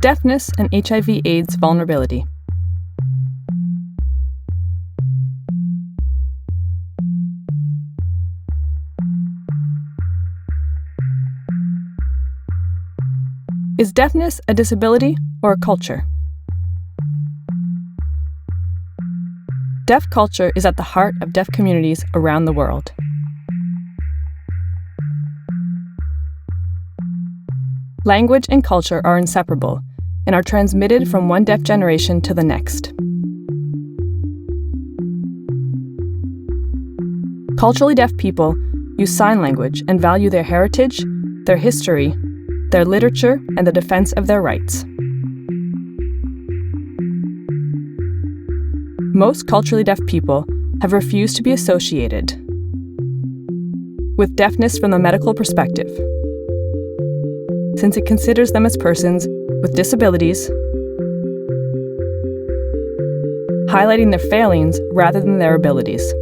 Deafness and HIV/AIDS vulnerability. Is deafness a disability or a culture? Deaf culture is at the heart of deaf communities around the world. Language and culture are inseparable and are transmitted from one deaf generation to the next. Culturally deaf people use sign language and value their heritage, their history, their literature, and the defense of their rights. Most culturally deaf people have refused to be associated with deafness from the medical perspective, since it considers them as persons with disabilities, highlighting their failings rather than their abilities.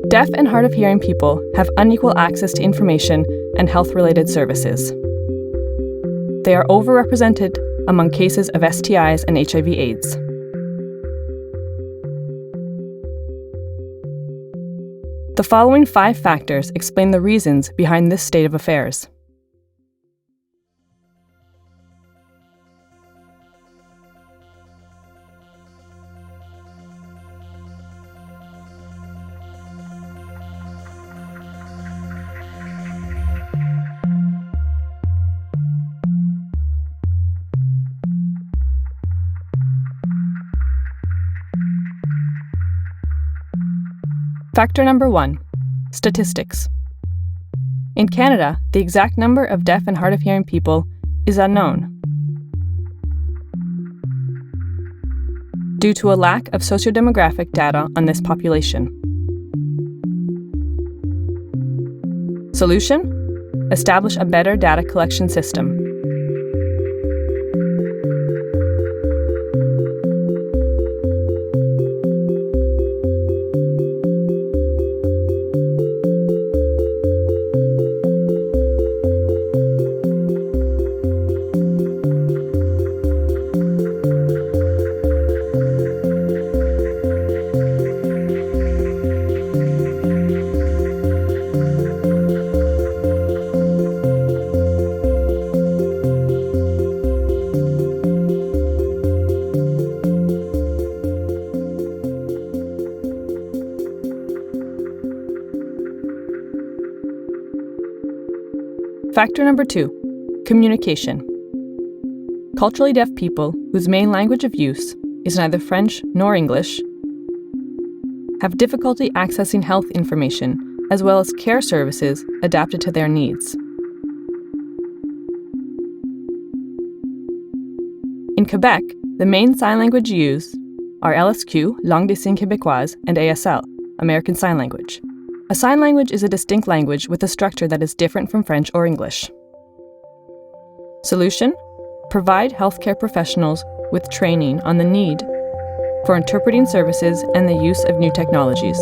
Deaf and hard of hearing people have unequal access to information and health-related services. They are overrepresented among cases of STIs and HIV/AIDS. The following 5 factors explain the reasons behind this state of affairs. Factor number 1, statistics. In Canada, the exact number of deaf and hard of hearing people is unknown due to a lack of sociodemographic data on this population. Solution: establish a better data collection system. Factor number 2, communication. Culturally deaf people whose main language of use is neither French nor English have difficulty accessing health information as well as care services adapted to their needs. In Quebec, the main sign language used are LSQ, Langue des Signes Québécoise, and ASL, American Sign Language. A sign language is a distinct language with a structure that is different from French or English. Solution: provide healthcare professionals with training on the need for interpreting services and the use of new technologies.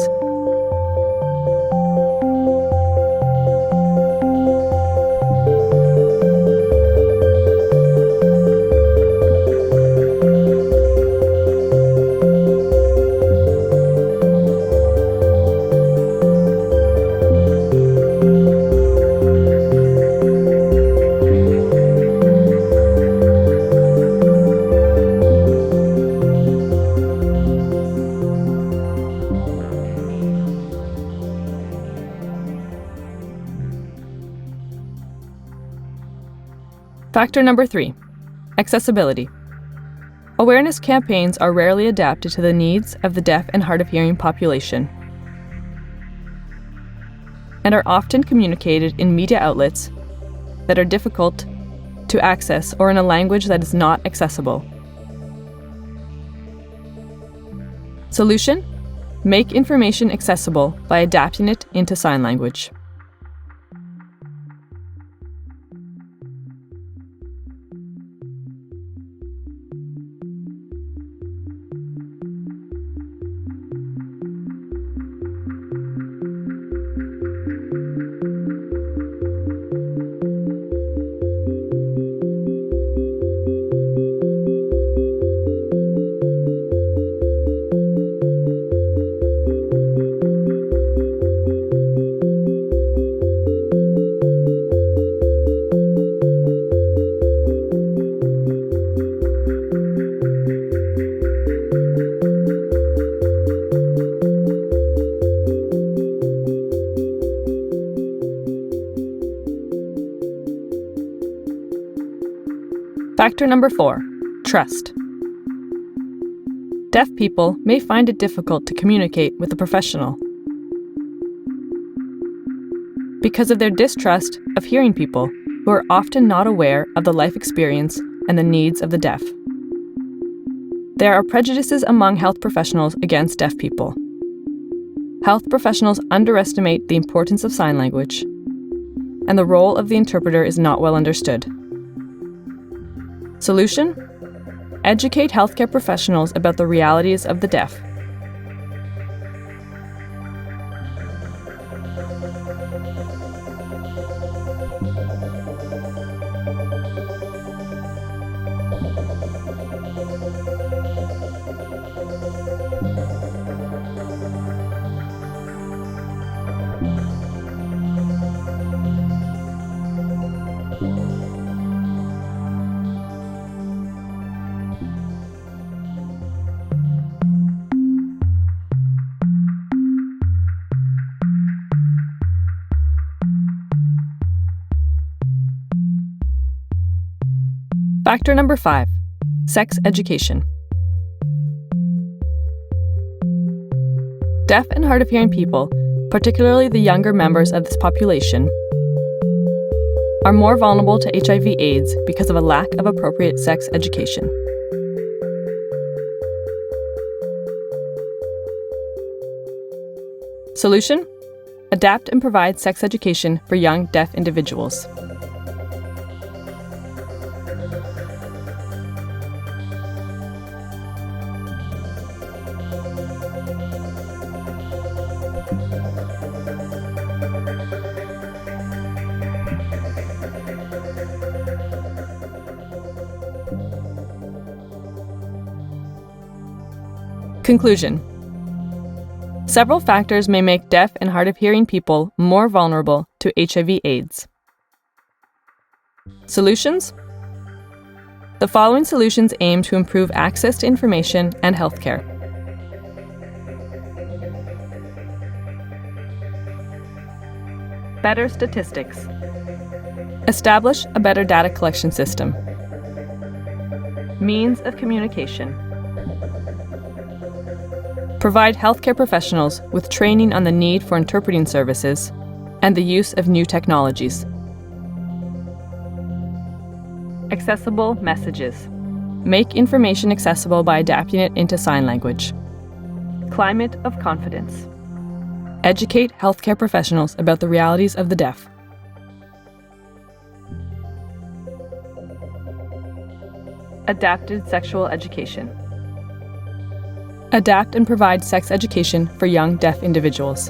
Factor number 3, accessibility. Awareness campaigns are rarely adapted to the needs of the deaf and hard of hearing population and are often communicated in media outlets that are difficult to access or in a language that is not accessible. Solution: make information accessible by adapting it into sign language. Factor number 4, trust. Deaf people may find it difficult to communicate with a professional because of their distrust of hearing people who are often not aware of the life experience and the needs of the deaf. There are prejudices among health professionals against deaf people. Health professionals underestimate the importance of sign language, and the role of the interpreter is not well understood. Solution? Educate healthcare professionals about the realities of the deaf. Factor number 5, sex education. Deaf and hard of hearing people, particularly the younger members of this population, are more vulnerable to HIV/AIDS because of a lack of appropriate sex education. Solution? Adapt and provide sex education for young deaf individuals. Conclusion. Several factors may make deaf and hard of hearing people more vulnerable to HIV/AIDS. Solutions? The following solutions aim to improve access to information and healthcare. Better statistics. Establish a better data collection system. Means of communication. Provide healthcare professionals with training on the need for interpreting services and the use of new technologies. Accessible messages. Make information accessible by adapting it into sign language. Climate of confidence. Educate healthcare professionals about the realities of the deaf. Adapted sexual education. Adapt and provide sex education for young deaf individuals.